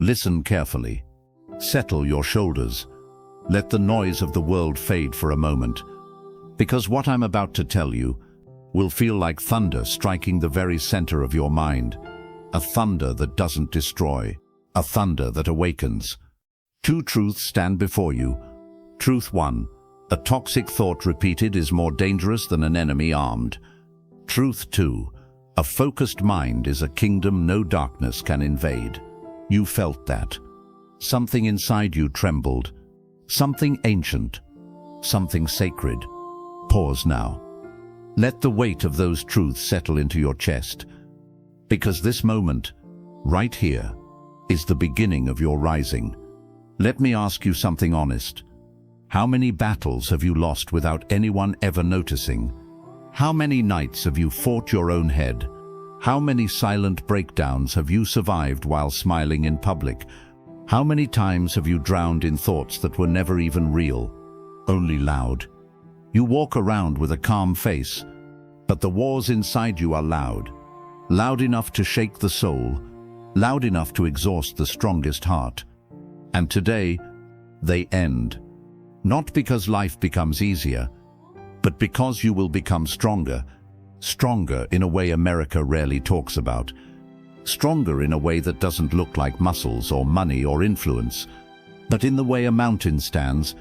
Listen carefully. Settle your shoulders. Let the noise of the world fade for a moment, because what I'm about to tell you will feel like thunder striking the very center of your mind. A thunder that doesn't destroy, a thunder that awakens. Two truths stand before you. Truth 1. A toxic thought repeated is more dangerous than an enemy armed. Truth 2. A focused mind is a kingdom no darkness can invade. You felt that. Something inside you trembled. Something ancient. Something sacred. Pause now. Let the weight of those truths settle into your chest, because this moment, right here, is the beginning of your rising. Let me ask you something honest. How many battles have you lost without anyone ever noticing? How many nights have you fought your own head? How many silent breakdowns have you survived while smiling in public? How many times have you drowned in thoughts that were never even real, only loud? You walk around with a calm face, but the wars inside you are loud. Loud enough to shake the soul, loud enough to exhaust the strongest heart. And today, they end. Not because life becomes easier, but because you will become stronger. Stronger in a way America rarely talks about. Stronger in a way that doesn't look like muscles or money or influence, but in the way a mountain stands,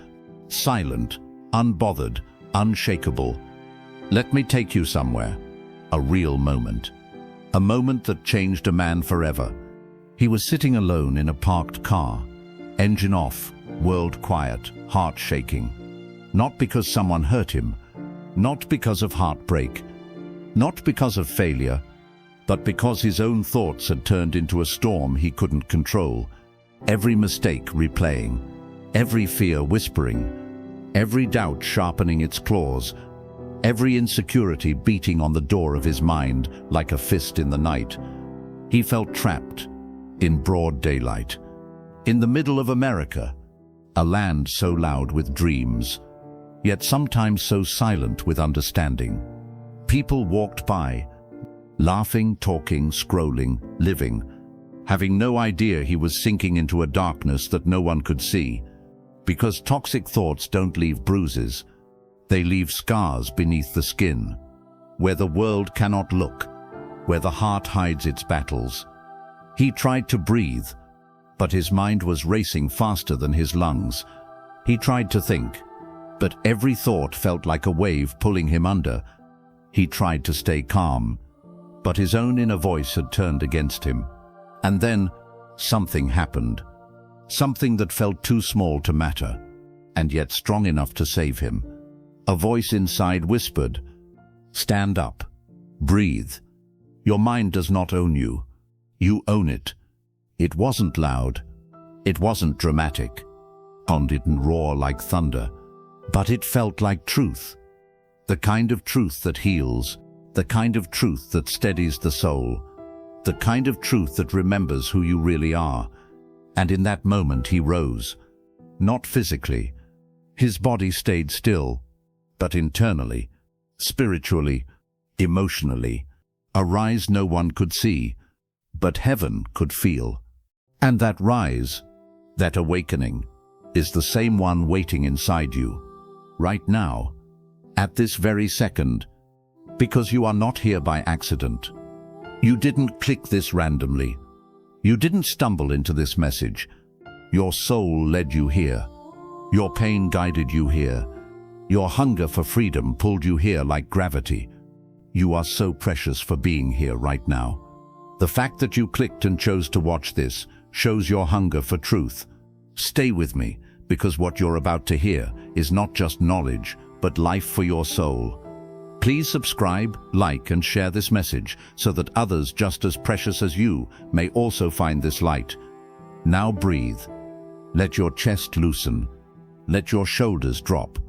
silent, unbothered, unshakable. Let me take you somewhere. A real moment. A moment that changed a man forever. He was sitting alone in a parked car, engine off, world quiet, heart shaking. Not because someone hurt him, not because of heartbreak, not because of failure, but because his own thoughts had turned into a storm he couldn't control. Every mistake replaying, every fear whispering, every doubt sharpening its claws, every insecurity beating on the door of his mind like a fist in the night. He felt trapped in broad daylight, in the middle of America, a land so loud with dreams, yet sometimes so silent with understanding. People walked by, laughing, talking, scrolling, living, having no idea he was sinking into a darkness that no one could see. Because toxic thoughts don't leave bruises, they leave scars beneath the skin, where the world cannot look, where the heart hides its battles. He tried to breathe, but his mind was racing faster than his lungs. He tried to think, but every thought felt like a wave pulling him under. He tried to stay calm, but his own inner voice had turned against him. And then something happened. Something that felt too small to matter, and yet strong enough to save him. A voice inside whispered, "Stand up. Breathe. Your mind does not own you. You own it." It wasn't loud. It wasn't dramatic. It didn't roar like thunder, but it felt like truth. The kind of truth that heals, the kind of truth that steadies the soul, the kind of truth that remembers who you really are. And in that moment he rose. Not physically. His body stayed still, but internally, spiritually, emotionally. A rise no one could see, but heaven could feel. And that rise, that awakening, is the same one waiting inside you, right now, at this very second, because you are not here by accident. You didn't click this randomly. You didn't stumble into this message. Your soul led you here. Your pain guided you here. Your hunger for freedom pulled you here like gravity. You are so precious for being here right now. The fact that you clicked and chose to watch this shows your hunger for truth. Stay with me, because what you're about to hear is not just knowledge, but life for your soul. Please subscribe, like, and share this message so that others just as precious as you may also find this light. Now breathe. Let your chest loosen. Let your shoulders drop.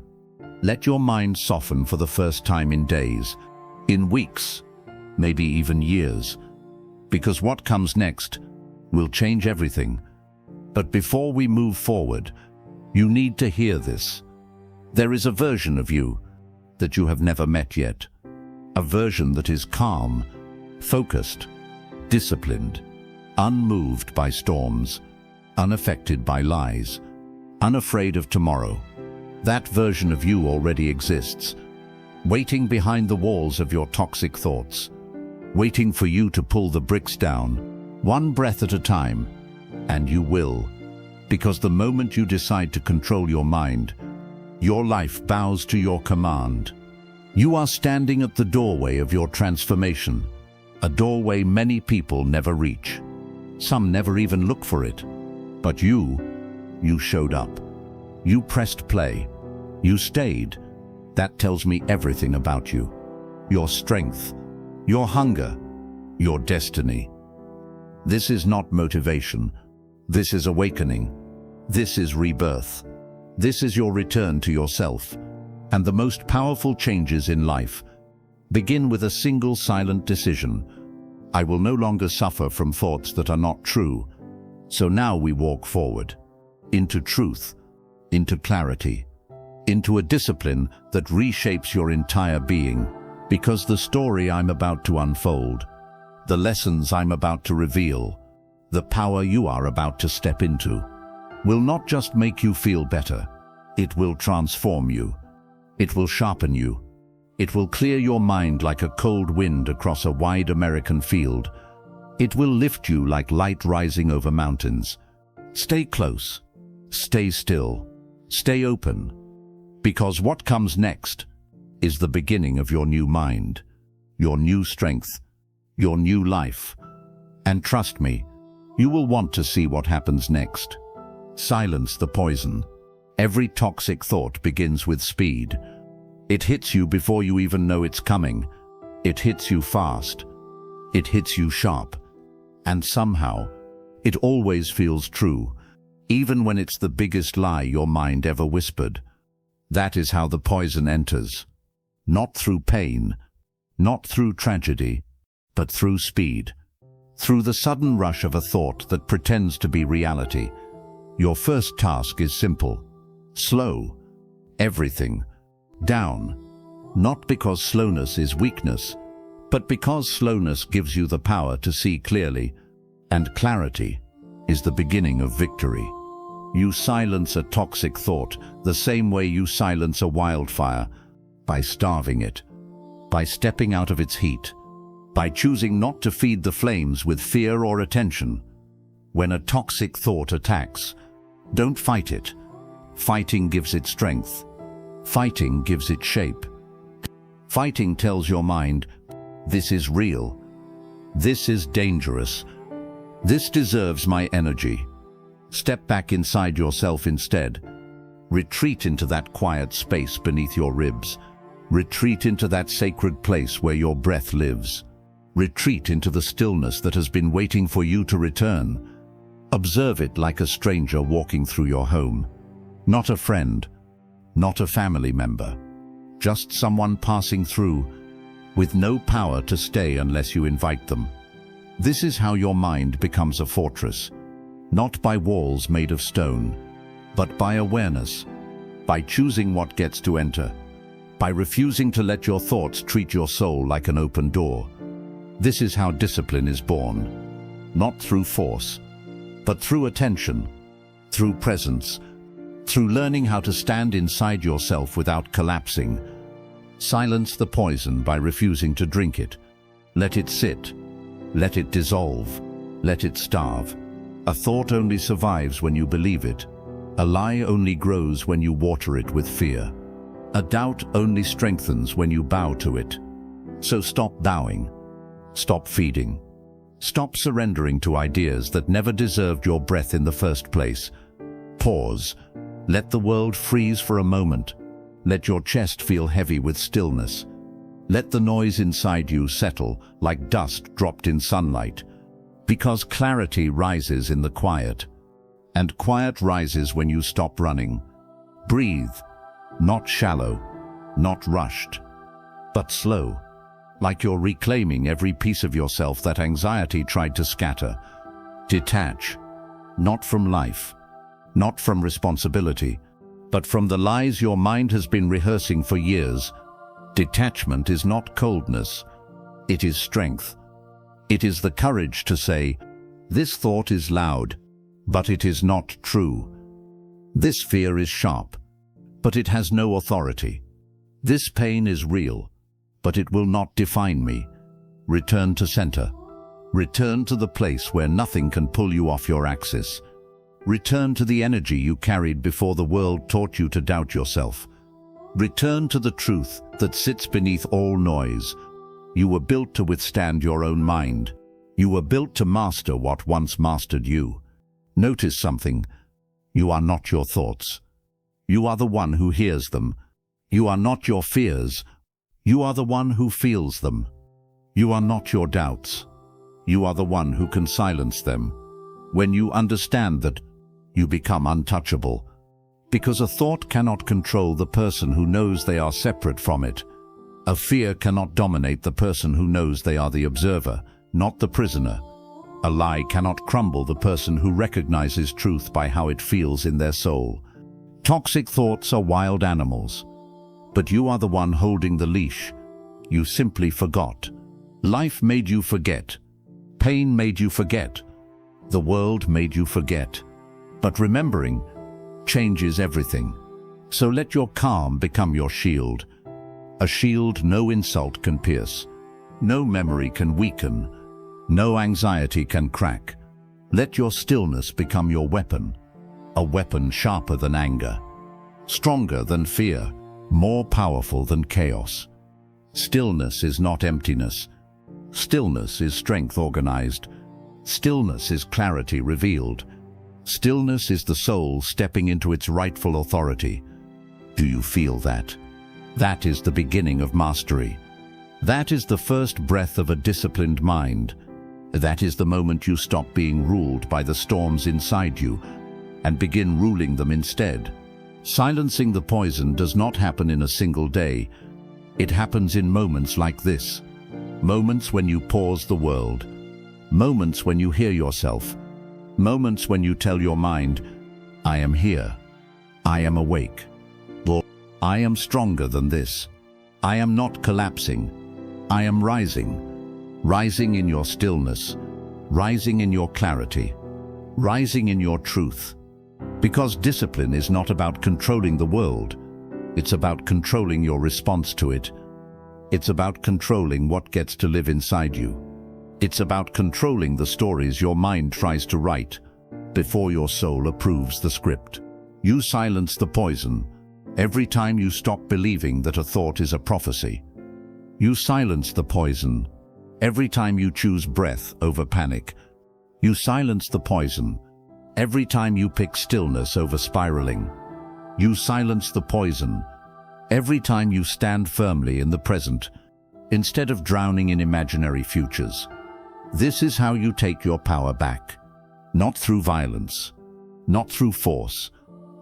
Let your mind soften for the first time in days, in weeks, maybe even years. Because what comes next will change everything. But before we move forward, you need to hear this. There is a version of you that you have never met yet. A version that is calm, focused, disciplined, unmoved by storms. unaffected by lies, unafraid of tomorrow. That version of you already exists, waiting behind the walls of your toxic thoughts, waiting for you to pull the bricks down, one breath at a time. And you will, because the moment you decide to control your mind, your life bows to your command. You are standing at the doorway of your transformation, a doorway many people never reach. Some never even look for it. But you showed up. You pressed play. You stayed. That tells me everything about you. Your strength, your hunger, your destiny. This is not motivation. This is awakening. This is rebirth. This is your return to yourself. And the most powerful changes in life begin with a single silent decision. I will no longer suffer from thoughts that are not true. So now we walk forward, into truth, into clarity, into a discipline that reshapes your entire being. Because the story I'm about to unfold, the lessons I'm about to reveal, the power you are about to step into, will not just make you feel better. It will transform you. It will sharpen you. It will clear your mind like a cold wind across a wide American field. It will lift you like light rising over mountains. Stay close. Stay still. Stay open. Because what comes next is the beginning of your new mind, your new strength, your new life. And trust me, you will want to see what happens next. Silence the poison. Every toxic thought begins with speed. It hits you before you even know it's coming. It hits you fast. It hits you sharp. And somehow, it always feels true, even when it's the biggest lie your mind ever whispered. That is how the poison enters. Not through pain, not through tragedy, but through speed. Through the sudden rush of a thought that pretends to be reality. Your first task is simple. Slow everything down. Not because slowness is weakness, but because slowness gives you the power to see clearly, and clarity is the beginning of victory. You silence a toxic thought the same way you silence a wildfire, by starving it, by stepping out of its heat, by choosing not to feed the flames with fear or attention. When a toxic thought attacks, don't fight it. Fighting gives it strength. Fighting gives it shape. Fighting tells your mind, this is real. This is dangerous. This deserves my energy. Step back inside yourself instead. Retreat into that quiet space beneath your ribs. Retreat into that sacred place where your breath lives. Retreat into the stillness that has been waiting for you to return. Observe it like a stranger walking through your home. Not a friend, not a family member, just someone passing through, with no power to stay unless you invite them. This is how your mind becomes a fortress, not by walls made of stone, but by awareness, by choosing what gets to enter, by refusing to let your thoughts treat your soul like an open door. This is how discipline is born, not through force, but through attention, through presence, through learning how to stand inside yourself without collapsing. Silence the poison by refusing to drink it. Let it sit. Let it dissolve. Let it starve. A thought only survives when you believe it. A lie only grows when you water it with fear. A doubt only strengthens when you bow to it. So stop bowing. Stop feeding. Stop surrendering to ideas that never deserved your breath in the first place. Pause. Let the world freeze for a moment. Let your chest feel heavy with stillness. Let the noise inside you settle like dust dropped in sunlight. Because clarity rises in the quiet. And quiet rises when you stop running. Breathe. Not shallow, not rushed, but slow. Like you're reclaiming every piece of yourself that anxiety tried to scatter. Detach. Not from life. Not from responsibility, but from the lies your mind has been rehearsing for years. Detachment is not coldness. It is strength. It is the courage to say, this thought is loud. but it is not true. This fear is sharp, but it has no authority. This pain is real, but it will not define me. Return to center. Return to the place where nothing can pull you off your axis. Return to the energy you carried before the world taught you to doubt yourself. Return to the truth that sits beneath all noise. You were built to withstand your own mind. You were built to master what once mastered you. Notice something. You are not your thoughts. You are the one who hears them. You are not your fears. You are the one who feels them. You are not your doubts. You are the one who can silence them. When you understand that, you become untouchable. Because a thought cannot control the person who knows they are separate from it. A fear cannot dominate the person who knows they are the observer, not the prisoner. A lie cannot crumble the person who recognizes truth by how it feels in their soul. Toxic thoughts are wild animals. But you are the one holding the leash. You simply forgot. Life made you forget. Pain made you forget. The world made you forget. But remembering changes everything. So let your calm become your shield. A shield no insult can pierce. No memory can weaken. No anxiety can crack. Let your stillness become your weapon. A weapon sharper than anger. Stronger than fear. More powerful than chaos. Stillness is not emptiness. Stillness is strength organized. Stillness is clarity revealed. Stillness is the soul stepping into its rightful authority. Do you feel that? That is the beginning of mastery. That is the first breath of a disciplined mind. That is the moment you stop being ruled by the storms inside you and begin ruling them instead. Silencing the poison does not happen in a single day. It happens in moments like this. Moments when you pause the world. Moments when you hear yourself. Moments when you tell your mind, I am here. I am awake. Or, I am stronger than this. I am not collapsing. I am rising. Rising in your stillness. Rising in your clarity. Rising in your truth. Because discipline is not about controlling the world. It's about controlling your response to it. It's about controlling what gets to live inside you. It's about controlling the stories your mind tries to write before your soul approves the script. You silence the poison every time you stop believing that a thought is a prophecy. You silence the poison every time you choose breath over panic. You silence the poison every time you pick stillness over spiraling. You silence the poison every time you stand firmly in the present instead of drowning in imaginary futures. This is how you take your power back. Not through violence, not through force,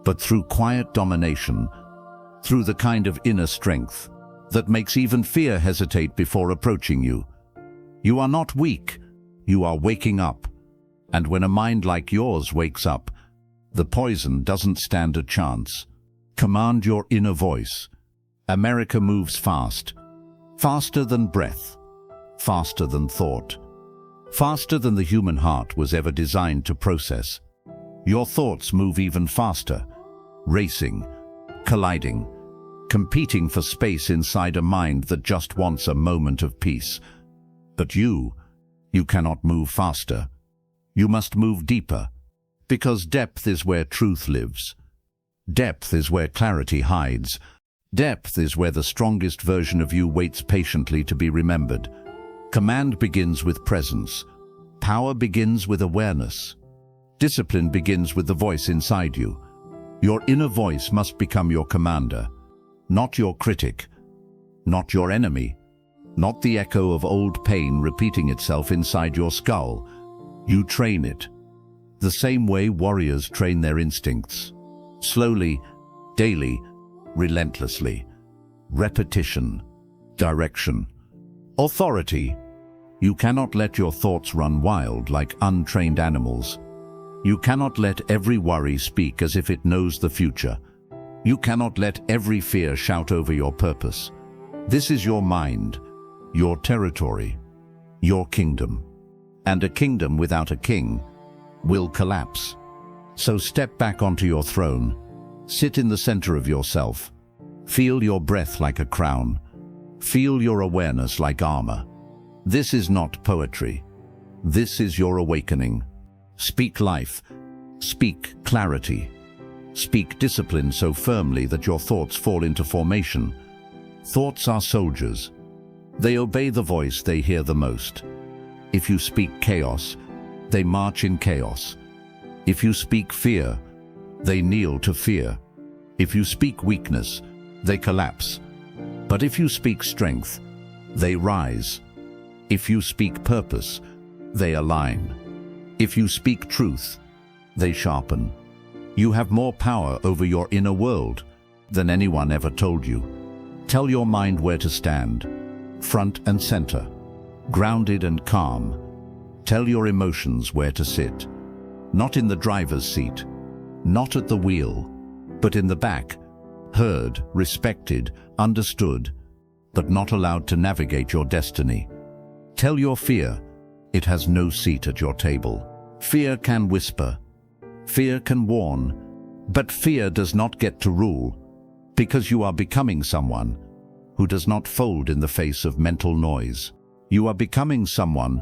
but through quiet domination, through the kind of inner strength that makes even fear hesitate before approaching you. You are not weak, you are waking up. And when a mind like yours wakes up, the poison doesn't stand a chance. Command your inner voice. America moves fast. Faster than breath. Faster than thought. Faster than the human heart was ever designed to process. Your thoughts move even faster. Racing. Colliding. Competing for space inside a mind that just wants a moment of peace. But you cannot move faster. You must move deeper, because depth is where truth lives. Depth is where clarity hides. Depth is where the strongest version of you waits patiently to be remembered. Command begins with presence. Power begins with awareness. Discipline begins with the voice inside you. Your inner voice must become your commander, not your critic, not your enemy, not the echo of old pain repeating itself inside your skull. You train it, the same way warriors train their instincts. Slowly, daily, relentlessly. Repetition, direction, authority. You cannot let your thoughts run wild like untrained animals. You cannot let every worry speak as if it knows the future. You cannot let every fear shout over your purpose. This is your mind, your territory, your kingdom. And a kingdom without a king will collapse. So step back onto your throne. Sit in the center of yourself. Feel your breath like a crown. Feel your awareness like armor. This is not poetry. This is your awakening. Speak life. Speak clarity. Speak discipline so firmly that your thoughts fall into formation. Thoughts are soldiers. They obey the voice they hear the most. If you speak chaos, they march in chaos. If you speak fear, they kneel to fear. If you speak weakness, they collapse. But if you speak strength, they rise. If you speak purpose, they align. If you speak truth, they sharpen. You have more power over your inner world than anyone ever told you. Tell your mind where to stand, front and center, grounded and calm. Tell your emotions where to sit, not in the driver's seat, not at the wheel, but in the back, heard, respected, understood, but not allowed to navigate your destiny. Tell your fear it has no seat at your table. Fear can whisper, fear can warn, but fear does not get to rule, because you are becoming someone who does not fold in the face of mental noise. You are becoming someone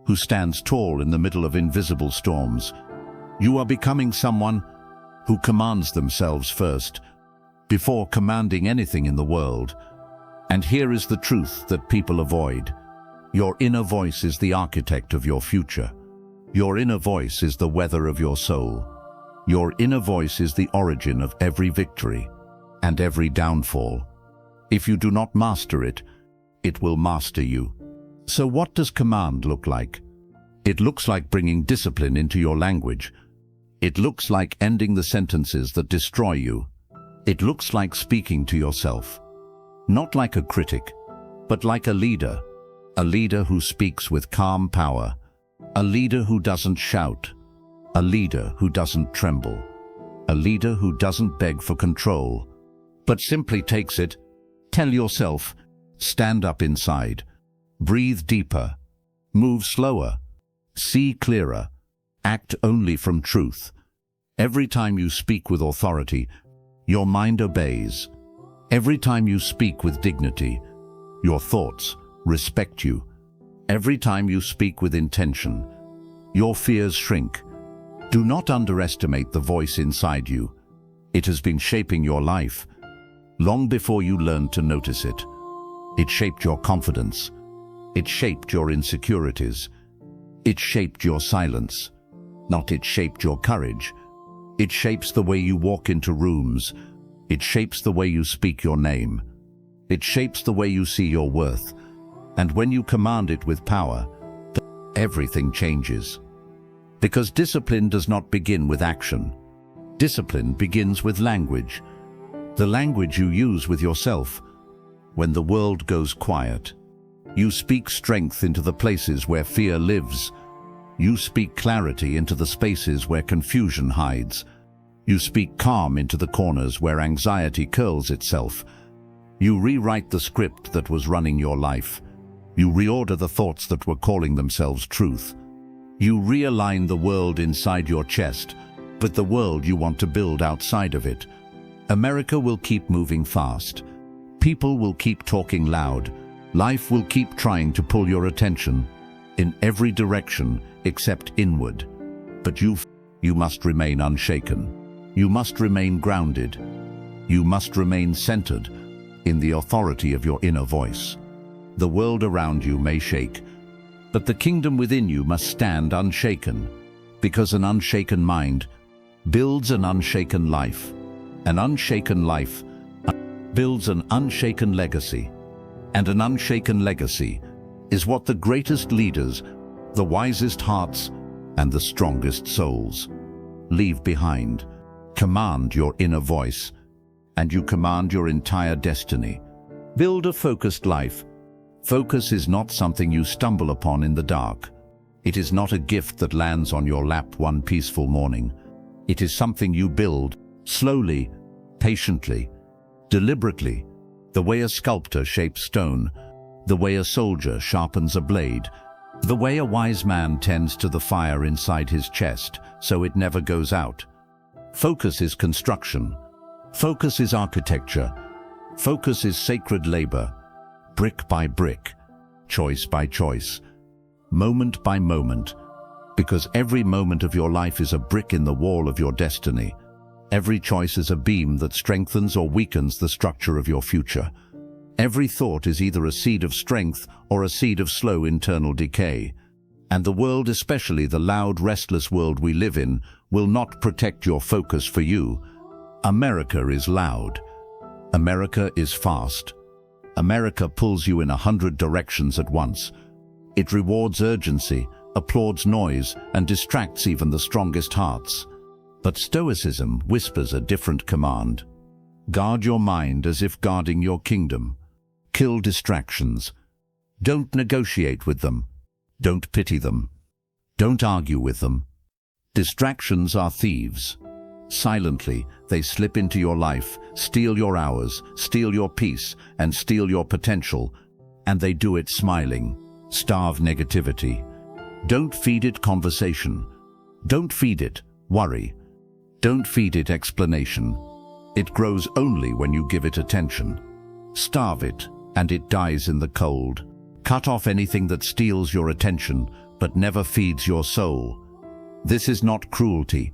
who stands tall in the middle of invisible storms. You are becoming someone who commands themselves first, before commanding anything in the world. And here is the truth that people avoid. Your inner voice is the architect of your future. Your inner voice is the weather of your soul. Your inner voice is the origin of every victory and every downfall. If you do not master it, it will master you. So what does command look like? It looks like bringing discipline into your language. It looks like ending the sentences that destroy you. It looks like speaking to yourself, not like a critic, but like a leader who speaks with calm power, a leader who doesn't shout, a leader who doesn't tremble, a leader who doesn't beg for control, but simply takes it. Tell yourself, stand up inside, breathe deeper, move slower, see clearer, act only from truth. Every time you speak with authority, your mind obeys. Every time you speak with dignity, your thoughts respect you. Every time you speak with intention, your fears shrink. Do not underestimate the voice inside you. It has been shaping your life long before you learned to notice it. It shaped your confidence. It shaped your insecurities. It shaped your silence. Not it shaped your courage. It shapes the way you walk into rooms. It shapes the way you speak your name. It shapes the way you see your worth. And when you command it with power, everything changes. Because discipline does not begin with action. Discipline begins with language. The language you use with yourself. When the world goes quiet, you speak strength into the places where fear lives. You speak clarity into the spaces where confusion hides. You speak calm into the corners where anxiety curls itself. You rewrite the script that was running your life. You reorder the thoughts that were calling themselves truth. You realign the world inside your chest, but the world you want to build outside of it. America will keep moving fast. People will keep talking loud. Life will keep trying to pull your attention in every direction except inward. But you must remain unshaken. You must remain grounded. You must remain centered in the authority of your inner voice. The world around you may shake, but the kingdom within you must stand unshaken, because an unshaken mind builds an unshaken life. An unshaken life builds an unshaken legacy, and an unshaken legacy is what the greatest leaders, the wisest hearts, and the strongest souls leave behind. Command your inner voice, and you command your entire destiny. Build a focused life. Focus is not something you stumble upon in the dark. It is not a gift that lands on your lap one peaceful morning. It is something you build slowly, patiently, deliberately, the way a sculptor shapes stone, the way a soldier sharpens a blade, the way a wise man tends to the fire inside his chest so it never goes out. Focus is construction. Focus is architecture. Focus is sacred labor, brick by brick, choice by choice, moment by moment, because every moment of your life is a brick in the wall of your destiny. Every choice is a beam that strengthens or weakens the structure of your future. Every thought is either a seed of strength or a seed of slow internal decay. And the world, especially the loud, restless world we live in, will not protect your focus for you. America is loud. America is fast. America pulls you in 100 directions at once. It rewards urgency, applauds noise, and distracts even the strongest hearts. But Stoicism whispers a different command. Guard your mind as if guarding your kingdom. Kill distractions. Don't negotiate with them. Don't pity them. Don't argue with them. Distractions are thieves. Silently, they slip into your life, steal your hours, steal your peace, and steal your potential, and they do it smiling. Starve negativity. Don't feed it conversation. Don't feed it worry. Don't feed it explanation. It grows only when you give it attention. Starve it, and it dies in the cold. Cut off anything that steals your attention, but never feeds your soul. This is not cruelty.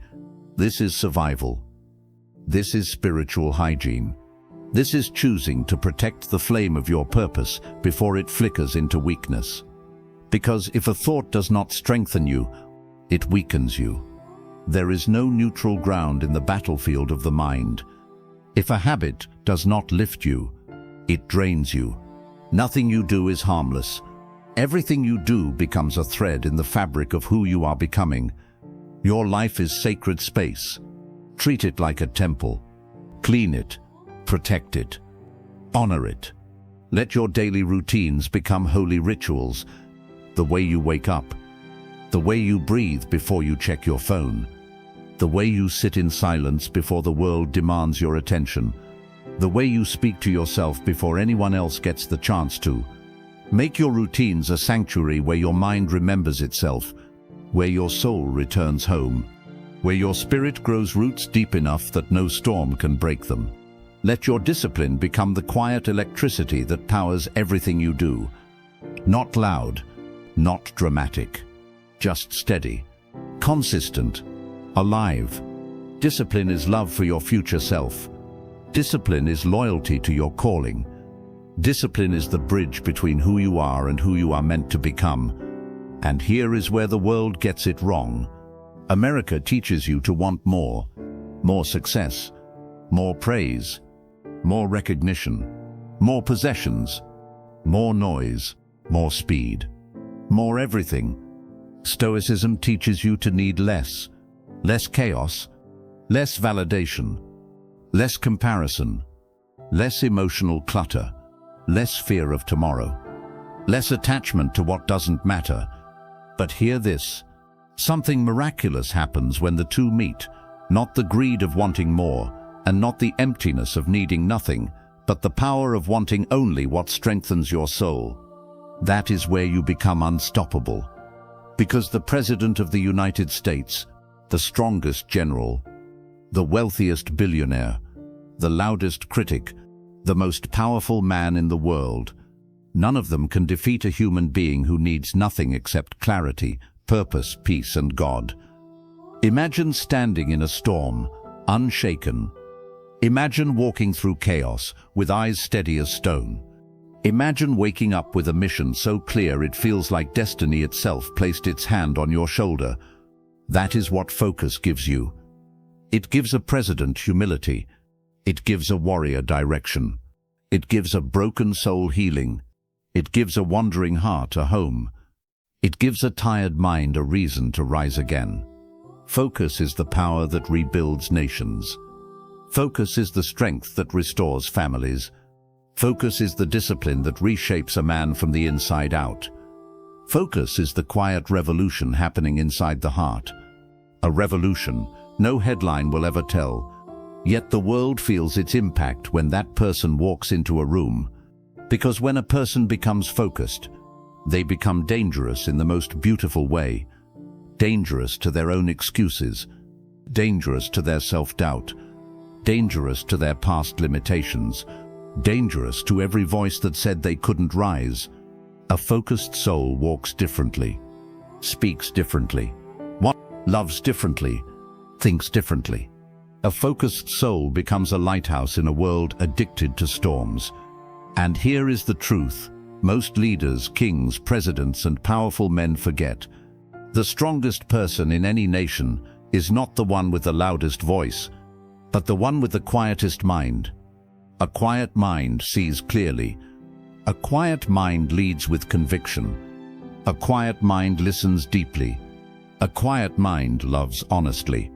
This is survival. This is spiritual hygiene. This is choosing to protect the flame of your purpose before it flickers into weakness. Because if a thought does not strengthen you, it weakens you. There is no neutral ground in the battlefield of the mind. If a habit does not lift you, it drains you. Nothing you do is harmless. Everything you do becomes a thread in the fabric of who you are becoming. Your life is sacred space. Treat it like a temple. Clean it. Protect it. Honor it. Let your daily routines become holy rituals. The way you wake up. The way you breathe before you check your phone. The way you sit in silence before the world demands your attention. The way you speak to yourself before anyone else gets the chance to. Make your routines a sanctuary where your mind remembers itself, where your soul returns home, where your spirit grows roots deep enough that no storm can break them. Let your discipline become the quiet electricity that powers everything you do. Not loud, not dramatic, just steady, consistent, alive. Discipline is love for your future self. Discipline is loyalty to your calling. Discipline is the bridge between who you are and who you are meant to become. And here is where the world gets it wrong. America teaches you to want more success, more praise, more recognition, more possessions, more noise, more speed, more everything. Stoicism teaches you to need less chaos, less validation, less comparison, less emotional clutter, less fear of tomorrow, less attachment to what doesn't matter. But hear this, something miraculous happens when the two meet, not the greed of wanting more, and not the emptiness of needing nothing, but the power of wanting only what strengthens your soul. That is where you become unstoppable. Because the President of the United States, the strongest general, the wealthiest billionaire, the loudest critic, the most powerful man in the world, none of them can defeat a human being who needs nothing except clarity, purpose, peace, and God. Imagine standing in a storm, unshaken. Imagine walking through chaos, with eyes steady as stone. Imagine waking up with a mission so clear it feels like destiny itself placed its hand on your shoulder. That is what focus gives you. It gives a president humility. It gives a warrior direction. It gives a broken soul healing. It gives a wandering heart a home. It gives a tired mind a reason to rise again. Focus is the power that rebuilds nations. Focus is the strength that restores families. Focus is the discipline that reshapes a man from the inside out. Focus is the quiet revolution happening inside the heart. A revolution no headline will ever tell, yet the world feels its impact when that person walks into a room. Because when a person becomes focused, they become dangerous in the most beautiful way. Dangerous to their own excuses, dangerous to their self-doubt, dangerous to their past limitations, dangerous to every voice that said they couldn't rise. A focused soul walks differently, speaks differently, loves differently, thinks differently. A focused soul becomes a lighthouse in a world addicted to storms. And here is the truth most leaders, kings, presidents, and powerful men forget. The strongest person in any nation is not the one with the loudest voice, but the one with the quietest mind. A quiet mind sees clearly. A quiet mind leads with conviction. A quiet mind listens deeply. A quiet mind loves honestly.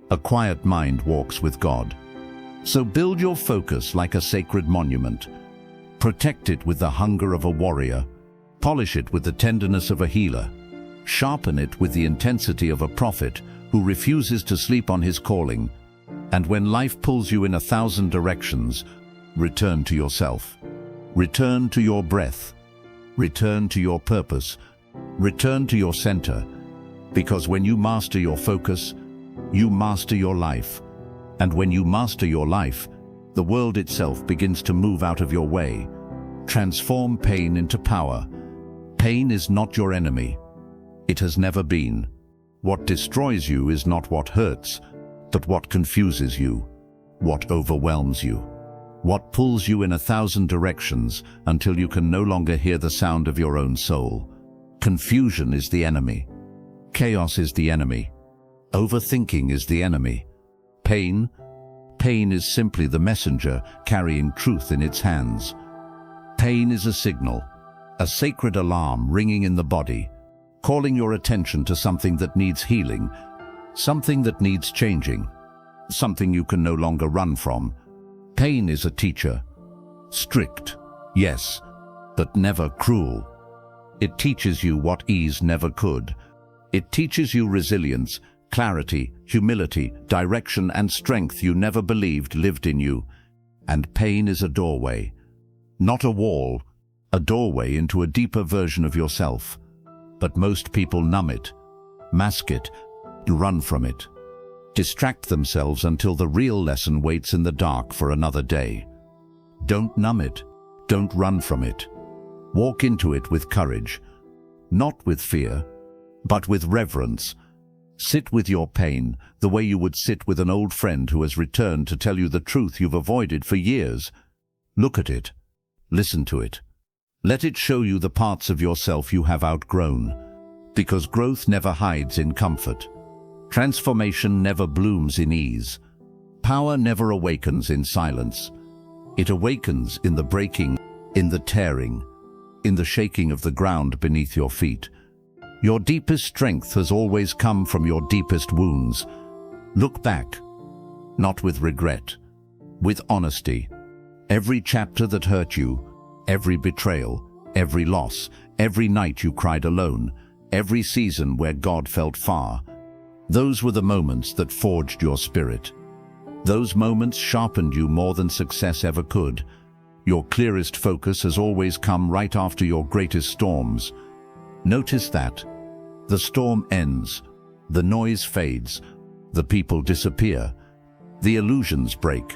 A quiet mind walks with God. So build your focus like a sacred monument. Protect it with the hunger of a warrior. Polish it with the tenderness of a healer. Sharpen it with the intensity of a prophet who refuses to sleep on his calling. And when life pulls you in 1,000 directions, return to yourself. Return to your breath. Return to your purpose. Return to your center. Because when you master your focus, you master your life. And when you master your life, the world itself begins to move out of your way. Transform pain into power. Pain is not your enemy. It has never been. What destroys you is not what hurts, but what confuses you, what overwhelms you, what pulls you in 1,000 directions until you can no longer hear the sound of your own soul. Confusion is the enemy. Chaos is the enemy. Overthinking is the enemy. Pain is simply the messenger carrying truth in its hands. Pain is a signal, a sacred alarm ringing in the body, calling your attention to something that needs healing, something that needs changing, something you can no longer run from. Pain is a teacher. Strict, yes, but never cruel. It teaches you what ease never could. It teaches you resilience, clarity, humility, direction, and strength you never believed lived in you. And pain is a doorway, not a wall, a doorway into a deeper version of yourself. But most people numb it, mask it, run from it, distract themselves until the real lesson waits in the dark for another day. Don't numb it, don't run from it. Walk into it with courage, not with fear, but with reverence. Sit with your pain the way you would sit with an old friend who has returned to tell you the truth you've avoided for years. Look at it. Listen to it. Let it show you the parts of yourself you have outgrown. Because growth never hides in comfort. Transformation never blooms in ease. Power never awakens in silence. It awakens in the breaking, in the tearing, in the shaking of the ground beneath your feet. Your deepest strength has always come from your deepest wounds. Look back, not with regret, with honesty. Every chapter that hurt you, every betrayal, every loss, every night you cried alone, every season where God felt far, those were the moments that forged your spirit. Those moments sharpened you more than success ever could. Your clearest focus has always come right after your greatest storms. Notice that. The storm ends, the noise fades, the people disappear, the illusions break,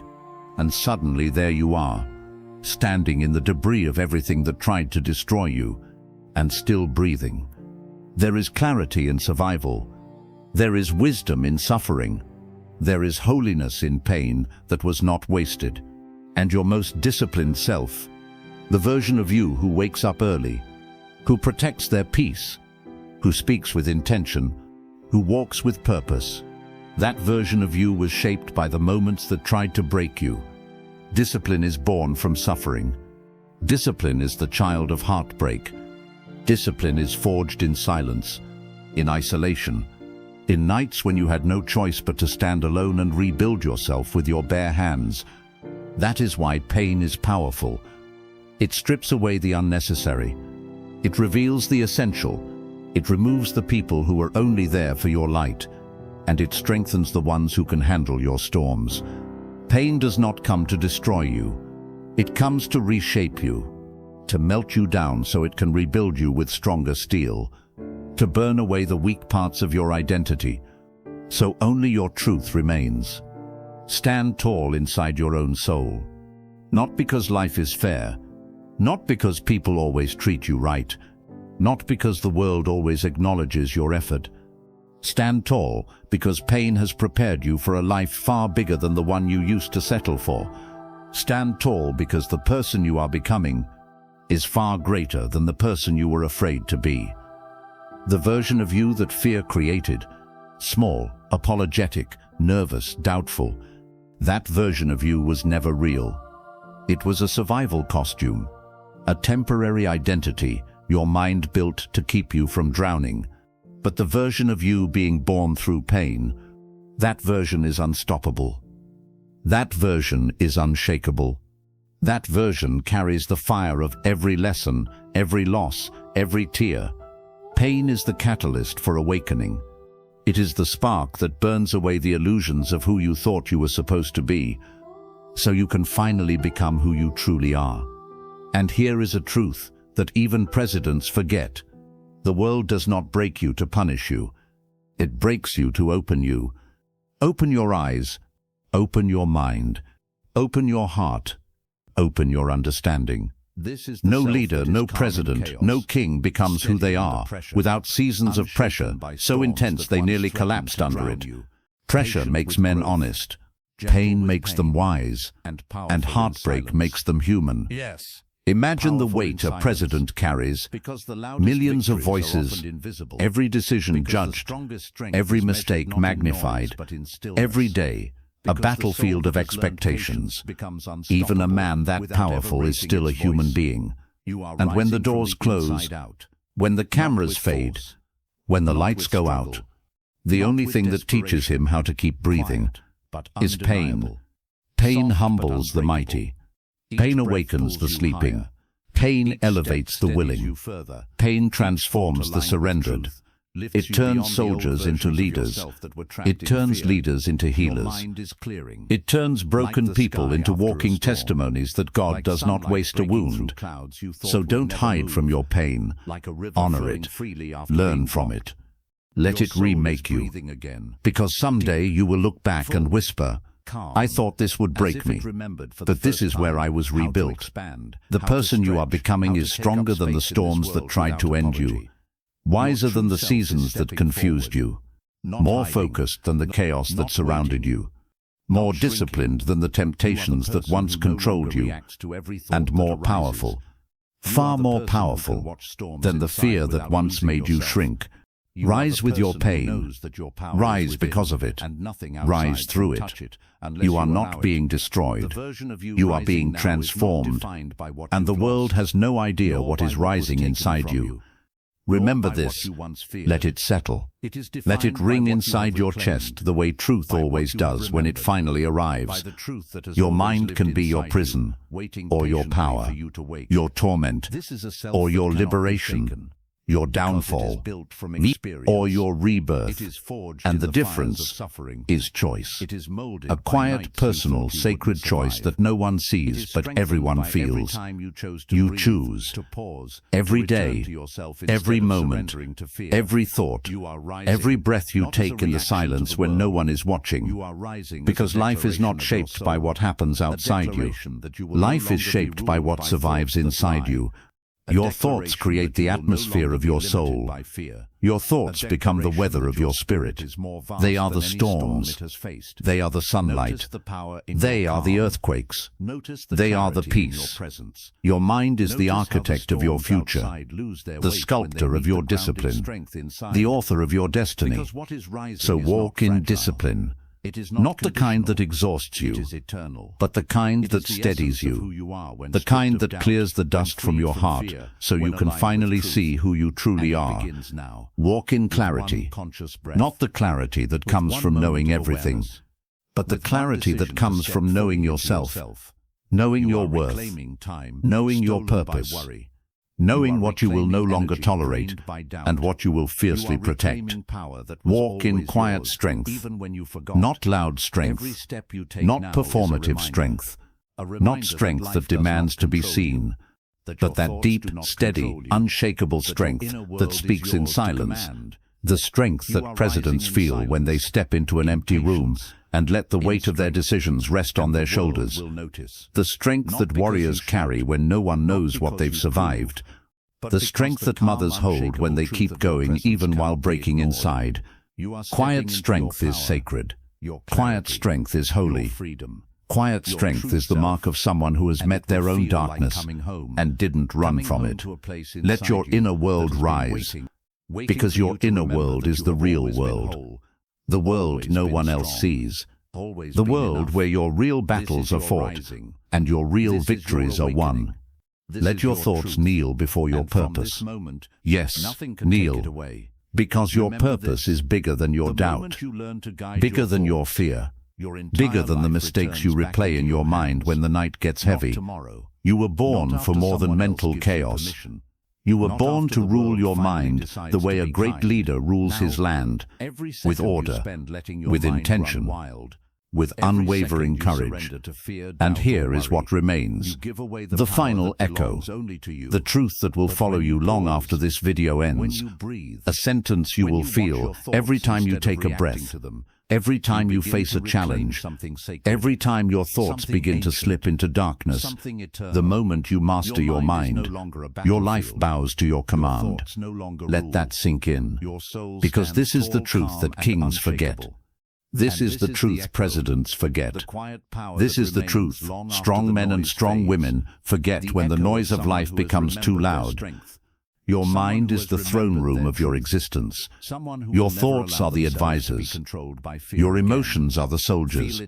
and suddenly there you are, standing in the debris of everything that tried to destroy you, and still breathing. There is clarity in survival. There is wisdom in suffering. There is holiness in pain that was not wasted. And your most disciplined self, the version of you who wakes up early, who protects their peace, who speaks with intention, who walks with purpose. That version of you was shaped by the moments that tried to break you. Discipline is born from suffering. Discipline is the child of heartbreak. Discipline is forged in silence, in isolation, in nights when you had no choice but to stand alone and rebuild yourself with your bare hands. That is why pain is powerful. It strips away the unnecessary. It reveals the essential. It removes the people who are only there for your light, and it strengthens the ones who can handle your storms. Pain does not come to destroy you. It comes to reshape you, to melt you down so it can rebuild you with stronger steel, to burn away the weak parts of your identity, so only your truth remains. Stand tall inside your own soul. Not because life is fair, not because people always treat you right, not because the world always acknowledges your effort. Stand tall because pain has prepared you for a life far bigger than the one you used to settle for. Stand tall because the person you are becoming is far greater than the person you were afraid to be. The version of you that fear created, small, apologetic, nervous, doubtful, that version of you was never real. It was a survival costume, a temporary identity your mind built to keep you from drowning. But the version of you being born through pain, that version is unstoppable. That version is unshakable. That version carries the fire of every lesson, every loss, every tear. Pain is the catalyst for awakening. It is the spark that burns away the illusions of who you thought you were supposed to be, so you can finally become who you truly are. And here is a truth that even presidents forget. The world does not break you to punish you. It breaks you to open you. Open your eyes, open your mind, open your heart, open your understanding. No leader, no president, no king becomes who they are without seasons of pressure so intense they nearly collapsed under it. Pressure makes men honest, pain makes them wise, and heartbreak makes them human. Imagine the weight a president carries, millions of voices, every decision judged, every mistake magnified, every day a battlefield of expectations. Even a man that powerful is still a human being. And when the doors close, when the cameras fade, when the lights go out, the only thing that teaches him how to keep breathing is pain. Pain humbles the mighty. Pain awakens the sleeping. Pain elevates the willing. Pain transforms the surrendered. It turns soldiers into leaders. It turns leaders into healers. It turns broken people into walking testimonies that God does not waste a wound. So don't hide from your pain. Honor it. Learn from it. Let it remake you. Because someday you will look back and whisper, I thought this would break me, but this is where I was rebuilt. The person you are becoming is stronger than the storms that tried to end you, wiser than the seasons that confused you, more focused than the chaos that surrounded you, more disciplined than the temptations that once controlled you, and more powerful, far more powerful than the fear that once made you shrink. Rise with your pain. Rise because of it. Rise through it. You are not being destroyed. You are being transformed. And the world has no idea what is rising inside you. Remember this. Let it settle. Let it ring inside your chest the way truth always does when it finally arrives. Your mind can be your prison, or your power, your torment, or your liberation, your downfall, or your rebirth, and the difference is choice. A quiet, personal, sacred choice that no one sees but everyone feels. You choose every day, every moment, every thought, every breath you take in the silence when no one is watching, because life is not shaped by what happens outside you. Life is shaped by what survives inside you. Your thoughts create the atmosphere of your soul. Your thoughts become the weather of your spirit. They are the storms. They are the sunlight. They are the earthquakes. They are the peace. Your mind is the architect of your future, the sculptor of your discipline, the author of your destiny. So walk in discipline. Not the kind that exhausts you, but the kind that steadies you, the kind that clears the dust from your heart so you can finally see who you truly are. Walk in clarity, not the clarity that comes from knowing everything, but the clarity that comes from knowing yourself, knowing your worth, knowing your purpose, knowing what you will no longer tolerate and what you will fiercely protect. Walk in quiet strength, not loud strength, not performative strength, not strength that demands to be seen, but that deep, steady, unshakable strength that speaks in silence. The strength that presidents feel when they step into an empty room and let the weight of their decisions rest on their shoulders. The strength that warriors carry when no one knows what they've survived. The strength that mothers hold when they keep going even while breaking inside. Quiet strength is sacred. Quiet strength is holy. Quiet strength is the mark of someone who has met their own darkness and didn't run from it. Let your inner world rise, because your inner world is the real world. The world no one else sees. The world where your real battles are fought and your real victories are won. Let your thoughts kneel before your purpose. Yes, kneel, because your purpose is bigger than your doubt, bigger than your fear, bigger than the mistakes you replay in your mind when the night gets heavy. You were born for more than mental chaos. You were born to rule your mind the way a great leader rules his land, with order, with intention, with unwavering courage. And here is what remains, the final echo, the truth that will follow you long after this video ends, a sentence you will feel every time you take a breath, every time you face a challenge, every time your thoughts begin to slip into darkness. The moment you master your mind, your life bows to your command. Let that sink in, because this is the truth that kings forget. This is the truth presidents forget. This is the truth strong men and strong women forget when the noise of life becomes too loud. Your mind is the throne room of your existence. Your thoughts are the advisors. Your emotions are the soldiers.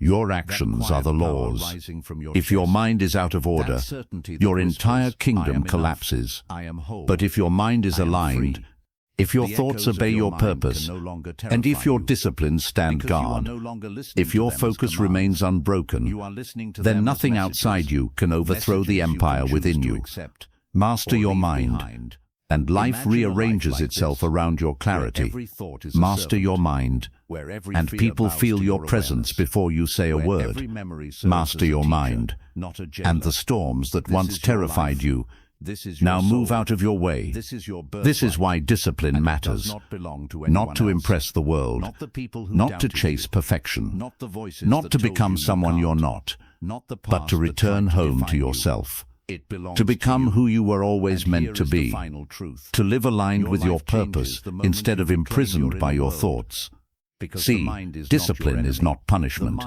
Your actions are the laws. If your mind is out of order, your entire kingdom collapses. But if your mind is aligned, if your thoughts obey your purpose, and if your disciplines stand guard, if your focus remains unbroken, then nothing outside you can overthrow the empire within you. Master your mind, and life rearranges itself around your clarity. Master your mind, and people feel your presence before you say a word. Master your mind, and the storms that once terrified you now move out of your way. This is why discipline matters. Not to impress the world, not to chase perfection, not to become someone you're not, but to return home to yourself. To become who you were always meant to be. To live aligned with your purpose instead of imprisoned by your thoughts. See, discipline is not punishment.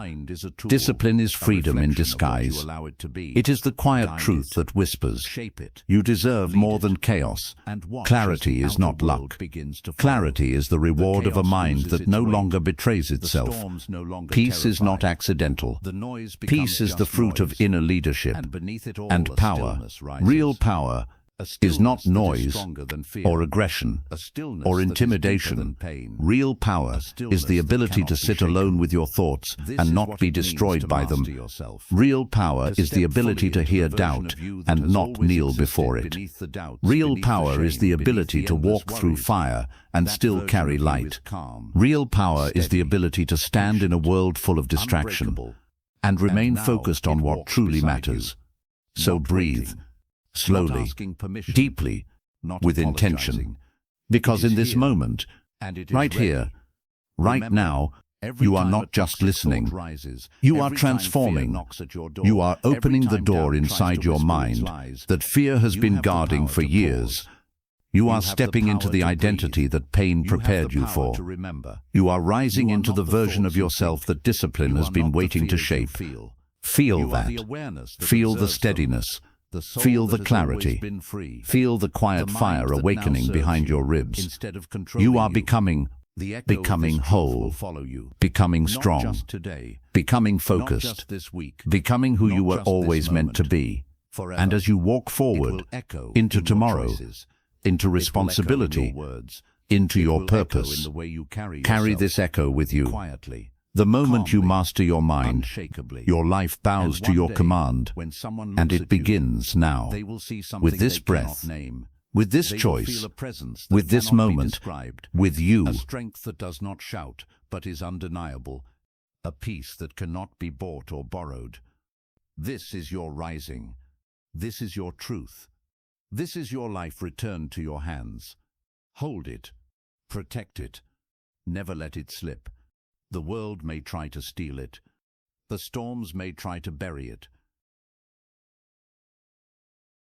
Discipline is freedom in disguise. It is the quiet truth that whispers, you deserve more than chaos. Clarity is not luck. Clarity is the reward of a mind that no longer betrays itself. Peace is not accidental. Peace is the fruit of inner leadership. And power, real power, is not noise or aggression or intimidation. Real power is the ability to sit alone with your thoughts and not be destroyed by them. Real power is the ability to hear doubt and not kneel before it. Real power is the ability to walk through fire and still carry light. Real power is the ability to stand in a world full of distraction and remain focused on what truly matters. So breathe. Slowly, deeply, with intention. Because in this moment, right here, right now, you are not just listening. You are transforming. You are opening the door inside your mind that fear has been guarding for years. You are stepping into the identity that pain prepared you for. You are rising into the version of yourself that discipline has been waiting to shape. Feel that. Feel the steadiness. Feel the clarity. Feel the quiet fire awakening behind your ribs. You are becoming whole, becoming strong, becoming focused, becoming who you were always meant to be. And as you walk forward into tomorrow, into responsibility, into your purpose, carry this echo with you. The moment you master your mind, your life bows to your command, and it begins now. With this breath, with this choice, with this moment, with you. A strength that does not shout, but is undeniable. A peace that cannot be bought or borrowed. This is your rising. This is your truth. This is your life returned to your hands. Hold it. Protect it. Never let it slip. The world may try to steal it. The storms may try to bury it,